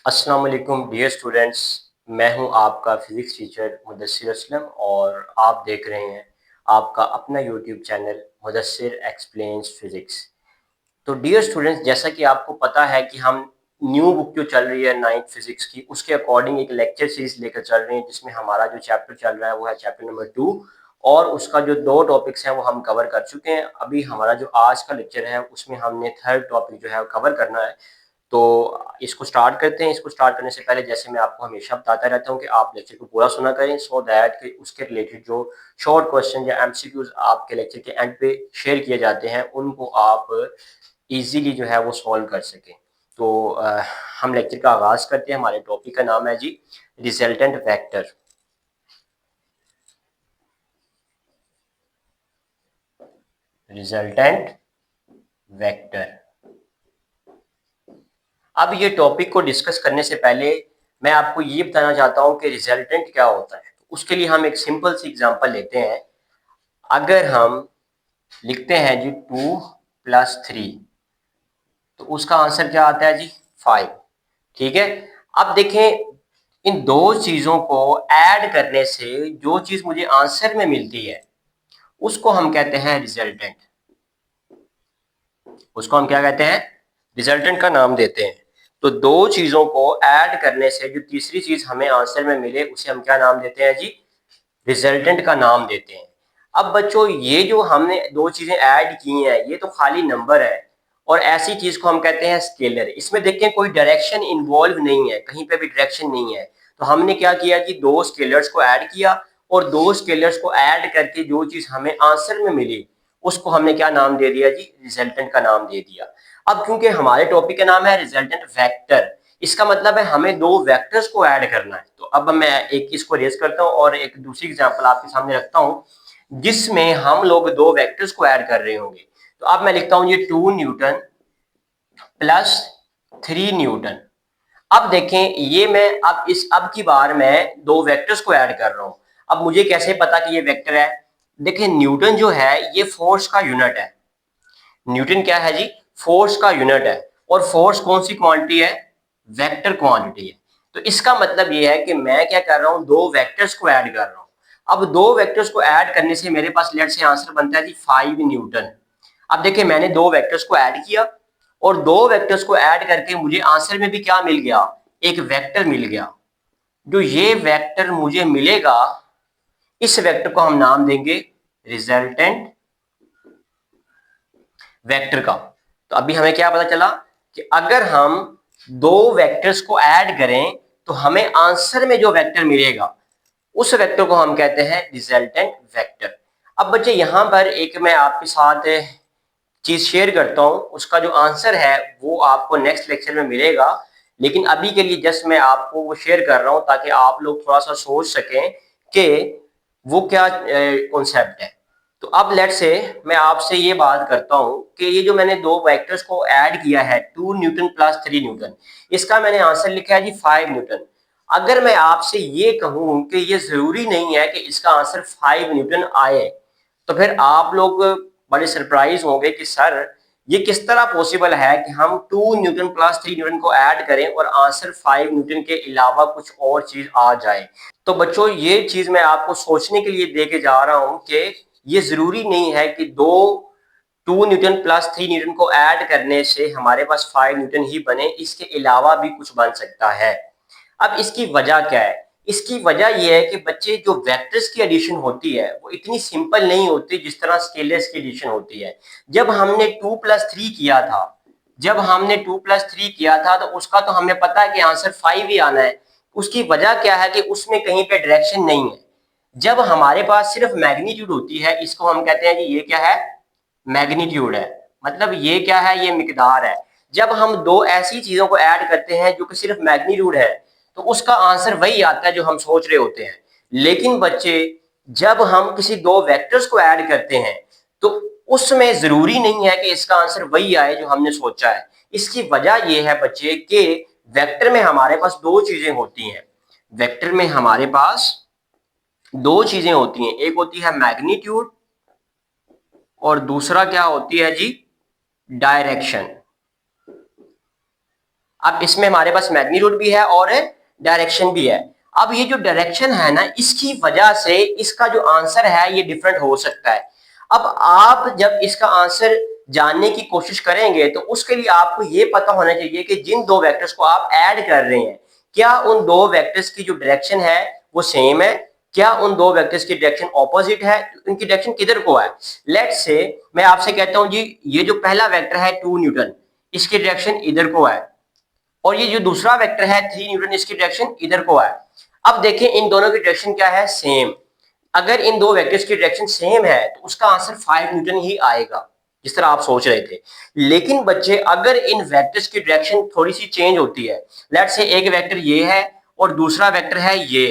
अस्सलाम वालेकुम dear students. मैं हूं आपका फिज़िक्स टीचर मुदस्सिर असलम और आप देख रहे हैं आपका अपना YouTube channel Mudassir explains physics. तो डियर स्टूडेंट्स, जैसा कि आपको पता है कि हम न्यू बुक जो चल रही है नाइन्थ फिज़िक्स की, उसके अकॉर्डिंग एक लेक्चर सीरीज लेकर चल रहे हैं जिसमें हमारा जो चैप्टर चल रहा है वो है चैप्टर नंबर 2 और उसका जो 2 टॉपिक्स हैं वो हम कवर कर चुके हैं। अभी हमारा जो आज का लेक्चर है उसमें हमने थर्ड टॉपिक जो है वो कवर करना है। तो इसको स्टार्ट करते हैं। इसको स्टार्ट करने से पहले जैसे मैं आपको हमेशा बताता रहता हूँ कि आप लेक्चर को पूरा सुना करें सो दैट कि उसके रिलेटेड जो शॉर्ट क्वेश्चन या एमसीक्यूज आपके लेक्चर के एंड पे शेयर किए जाते हैं उनको आप इजीली जो है वो सॉल्व कर सकें। तो हम लेक्चर का आगाज करते हैं। हमारे टॉपिक का नाम है जी रिजल्टेंट वेक्टर। Resultant vector. अब ये टॉपिक को डिस्कस करने से पहले मैं आपको ये बताना चाहता हूँ कि रिजल्टेंट क्या होता है। उसके लिए हम एक सिंपल सी एग्जांपल लेते हैं। अगर हम लिखते हैं जी 2+3 तो उसका आंसर क्या आता है जी 5। ठीक है। अब देखें, इन दो चीजों को ऐड करने से जो चीज मुझे आंसर में मिलती है उसको हम कहते हैं रिजल्टेंट। उसको हम क्या कहते हैं? रिजल्टेंट का नाम देते हैं। तो दो चीजों को ऐड करने से जो तीसरी चीज हमें आंसर में मिले उसे हम क्या नाम देते हैं जी? रिजल्टेंट का नाम देते हैं। अब बच्चों, ये जो हमने दो चीजें ऐड की हैं ये तो खाली नंबर है और ऐसी चीज को हम कहते हैं स्केलर। इसमें देखें कोई डायरेक्शन इन्वॉल्व नहीं है, कहीं पे भी डायरेक्शन नहीं है। तो हमने क्या किया कि दो स्केलर्स को ऐड किया और दो स्केलर्स को ऐड करके जो चीज हमें आंसर में मिली उसको हमने क्या नाम दे दिया जी? रिजल्टेंट का नाम दे दिया। अब क्योंकि हमारे टॉपिक का नाम है रिजल्टेंट वेक्टर, इसका मतलब है हमें दो वेक्टर्स को ऐड करना है। तो अब मैं एक इसको रेज करता हूं और एक दूसरी एग्जांपल आपके सामने रखता हूं जिसमें हम लोग दो वेक्टर्स को ऐड कर रहे होंगे। तो अब मैं लिखता हूं ये 2 न्यूटन प्लस 3 न्यूटन। अब देखें, ये मैं अब की बार मैं दो वेक्टर्स को ऐड कर रहा हूं। अब मुझे कैसे पता कि ये वेक्टर है? देखें, न्यूटन जो है ये फोर्स का यूनिट है। न्यूटन क्या है जी? फोर्स का यूनिट है। और फोर्स कौन सी क्वांटिटी है? वेक्टर क्वांटिटी है। तो इसका मतलब ये है कि मैं क्या कर रहा हूं, दो वेक्टर्स को ऐड कर रहा हूं। अब दो वेक्टर्स को ऐड करने से मेरे पास लेट से आंसर बनता है जी 5 न्यूटन। अब देखिए, मैंने दो वेक्टर्स को ऐड किया और दो वेक्टर्स को ऐड करके मुझे आंसर में भी क्या मिल गया? एक वेक्टर मिल गया। जो ये वेक्टर मुझे मिलेगा इस वेक्टर को हम नाम देंगे रिजल्टेंट वेक्टर का। तो अभी हमें क्या पता चला कि अगर हम दो वेक्टर्स को ऐड करें तो हमें आंसर में जो वेक्टर मिलेगा उस वेक्टर को हम कहते हैं रिजल्टेंट वेक्टर। अब बच्चे, यहां पर एक मैं आपके साथ चीज शेयर करता हूं, उसका जो आंसर है वो आपको नेक्स्ट लेक्चर में मिलेगा। लेकिन अभी के लिए जस्ट मैं आपको वो शेयर कर रहा हूं ताकि आप लोग थोड़ा सा सोच सकें कि वो क्या कॉन्सेप्ट है। तो अब लेट से मैं आपसे ये बात करता हूं कि ये जो मैंने दो वेक्टर्स को ऐड किया है 2 न्यूटन प्लस 3 न्यूटन, इसका मैंने आंसर लिखा है जी 5 न्यूटन। अगर मैं आपसे ये कहूं कि ये जरूरी नहीं है कि इसका आंसर 5 न्यूटन आए तो फिर आप लोग बड़े सरप्राइज होंगे कि सर ये किस तरह पॉसिबल है कि हम 2 न्यूटन प्लस 3 न्यूटन को ऐड करें और आंसर 5 न्यूटन के अलावा कुछ और चीज आ जाए। तो बच्चों, ये चीज मैं आपको सोचने के लिए दे के जा रहा हूं कि ये जरूरी नहीं है कि दो 2 न्यूटन प्लस 3 न्यूटन को ऐड करने से हमारे पास 5 न्यूटन ही बने, इसके अलावा भी कुछ बन सकता है। अब इसकी वजह क्या है? इसकी वजह यह है कि बच्चे, जो वेक्टर्स की एडिशन होती है वो इतनी सिंपल नहीं होती जिस तरह स्केलर्स की एडिशन होती है। जब हमने 2+3 किया था जब हमने 2+3 किया था तो उसका तो हमें पता है कि आंसर 5 ही आना है। उसकी वजह क्या है कि उसमें कहीं पे डायरेक्शन नहीं है। जब हमारे पास सिर्फ मैग्नीट्यूड होती है, इसको हम कहते हैं कि ये क्या है? मैग्नीट्यूड है। मतलब ये क्या है? ये मिकदार है। जब हम दो ऐसी चीजों को ऐड करते हैं जो कि सिर्फ मैग्नीट्यूड है तो उसका आंसर वही आता है जो हम सोच रहे होते हैं। लेकिन बच्चे, जब हम किसी दो वेक्टर्स को ऐड करते हैं तो उसमें जरूरी नहीं है कि इसका आंसर वही आए जो हमने सोचा है। इसकी वजह यह है बच्चे कि वेक्टर में हमारे पास दो चीजें होती हैं। वेक्टर में हमारे पास दो चीजें होती हैं, एक होती है मैग्नीट्यूड और दूसरा क्या होती है जी? डायरेक्शन। अब इसमें हमारे पास मैग्नीट्यूड भी है और डायरेक्शन भी है। अब ये जो डायरेक्शन है ना, इसकी वजह से इसका जो आंसर है ये डिफरेंट हो सकता है। अब आप जब इसका आंसर जानने की कोशिश करेंगे तो उसके लिए आपको ये पता होना चाहिए कि जिन दो वेक्टर्स को आप ऐड कर रहे हैं, क्या उन दो वेक्टर्स की जो डायरेक्शन है वो सेम है, क्या उन दो वेक्टर्स की डायरेक्शन ऑपोजिट है, उनकी डायरेक्शन किधर को है। लेट्स से मैं आपसे कहता हूं जी, ये जो पहला वेक्टर है 2 न्यूटन, इसकी डायरेक्शन इधर को है, और ये जो दूसरा वेक्टर है 3 न्यूटन, इसकी डायरेक्शन इधर को है। अब देखें इन दोनों की डायरेक्शन क्या है, सेम। अगर इन दो वेक्टर्स की डायरेक्शन सेम है तो उसका आंसर 5 न्यूटन ही आएगा, जिस तरह आप सोच रहे थे। लेकिन बच्चे अगर इन वेक्टर्स की डायरेक्शन थोड़ी सी चेंज होती है, लेट्स से एक वेक्टर ये है और दूसरा वेक्टर है ये,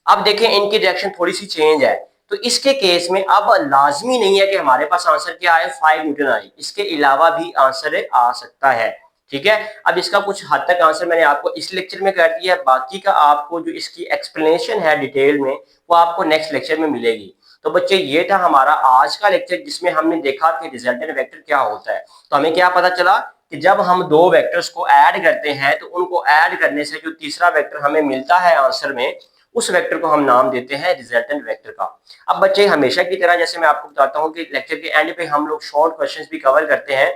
अब देखें इनकी डायरेक्शन थोड़ी सी चेंज है, तो इसके केस में अब लाजमी नहीं है कि हमारे पास आंसर क्या आए, 5 न्यूटन आए, इसके अलावा भी आंसर आ सकता है। ठीक है, अब इसका कुछ हद तक आंसर मैंने आपको इस लेक्चर में कर दिया है, बाकी का आपको जो इसकी एक्सप्लेनेशन है डिटेल में वो आपको नेक्स्ट लेक्चर में मिलेगी। तो बच्चे ये था हमारा आज का लेक्चर, जिसमें हमने देखा कि रिजल्टेंट वेक्टर क्या होता है। तो हमें क्या पता चला कि जब हम दो वेक्टर्स को ऐड करते हैं तो उनको ऐड करने से जो तीसरा वेक्टर हमें मिलता है आंसर में, उस वेक्टर को हम नाम देते हैं रिजल्टेंट वेक्टर का। अब बच्चे हमेशा की तरह जैसे मैं आपको बताता हूँ कि लेक्चर के एंड पे हम लोग शॉर्ट क्वेश्चंस भी कवर करते हैं,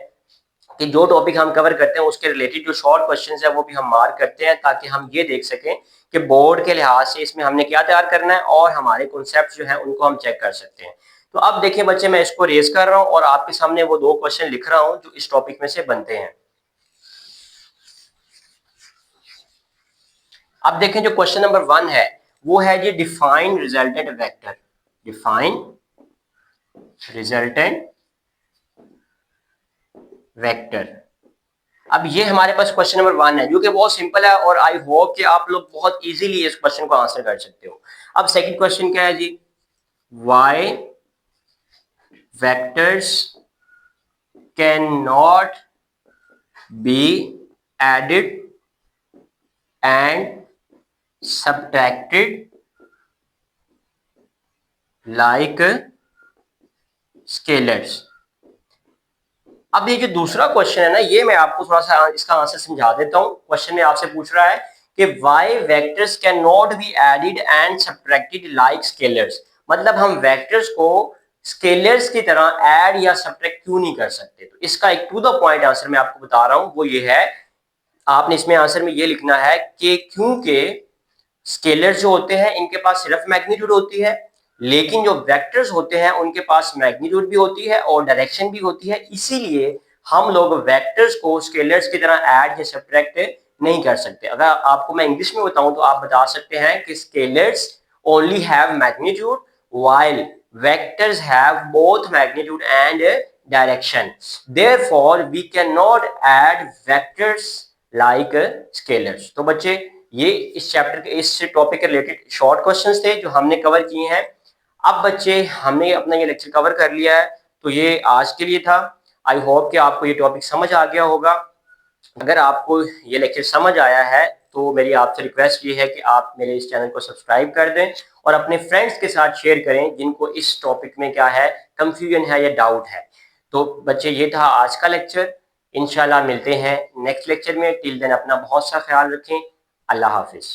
कि जो टॉपिक हम कवर करते हैं उसके रिलेटेड जो शॉर्ट क्वेश्चंस है वो भी हम मार्क करते हैं, ताकि हम ये देख सकें कि बोर्ड के लिहाज से इसमें हमने क्या तैयार करना है और हमारे कॉन्सेप्ट जो है उनको हम चेक कर सकते हैं। तो अब देखिए बच्चे, मैं इसको रेज कर रहा हूं और आपके सामने वो दो क्वेश्चन लिख रहा हूं जो इस टॉपिक में से बनते हैं। अब देखें जो क्वेश्चन नंबर 1 है वो है ये, define resultant vector. Define resultant vector. अब ये हमारे पास क्वेश्चन नंबर 1 है जो कि बहुत सिंपल है, और आई होप कि आप लोग बहुत इजीली इस क्वेश्चन को आंसर कर सकते हो। अब सेकंड क्वेश्चन क्या है जी, why vectors can not be added and subtracted like scalars. अब ये जो दूसरा क्वेश्चन है ना, ये मैं आपको थोड़ा सा इसका आंसर समझा देता हूं। क्वेश्चन में आपसे पूछ रहा है कि why vectors can not be added and subtracted like scalars, मतलब हम वेक्टर्स को स्केलर्स की तरह ऐड या सब्ट्रैक्ट क्यों नहीं कर सकते। तो इसका एक टू द पॉइंट आंसर मैं आपको बता रहा हूं, वो ये है, आपने इसमें आंसर में ये लिखना है कि क्योंकि स्केलर्स जो होते हैं इनके पास सिर्फ मैग्नीट्यूड होती है, लेकिन जो वेक्टर्स होते हैं उनके पास मैग्नीट्यूड भी होती है और डायरेक्शन भी होती है, इसीलिए हम लोग वेक्टर्स को स्केलर्स की तरह ऐड या सब्ट्रैक्ट नहीं कर सकते। अगर आपको मैं इंग्लिश में बताऊं तो आप बता सकते हैं कि scalars only have magnitude while vectors have both magnitude and direction, therefore we can not add vectors like scalars. तो बच्चे ये इस चैप्टर के इस टॉपिक के रिलेटेड शॉर्ट क्वेश्चंस थे जो हमने कवर किए हैं। अब बच्चे हमने अपना ये लेक्चर कवर कर लिया है, तो ये आज के लिए था। आई होप कि आपको ये टॉपिक समझ आ गया होगा। अगर आपको ये लेक्चर समझ आया है तो मेरी आपसे रिक्वेस्ट ये है कि आप मेरे इस चैनल को सब्सक्राइब कर दें और अपने फ्रेंड्स के साथ शेयर करें जिनको इस टॉपिक में क्या है, कंफ्यूजन है या डाउट है। तो बच्चे ये था आज का लेक्चर, इंशाल्लाह मिलते हैं नेक्स्ट लेक्चर में। टिल देन अपना बहुत सा ख्याल रखें। अल्लाह हाफिज।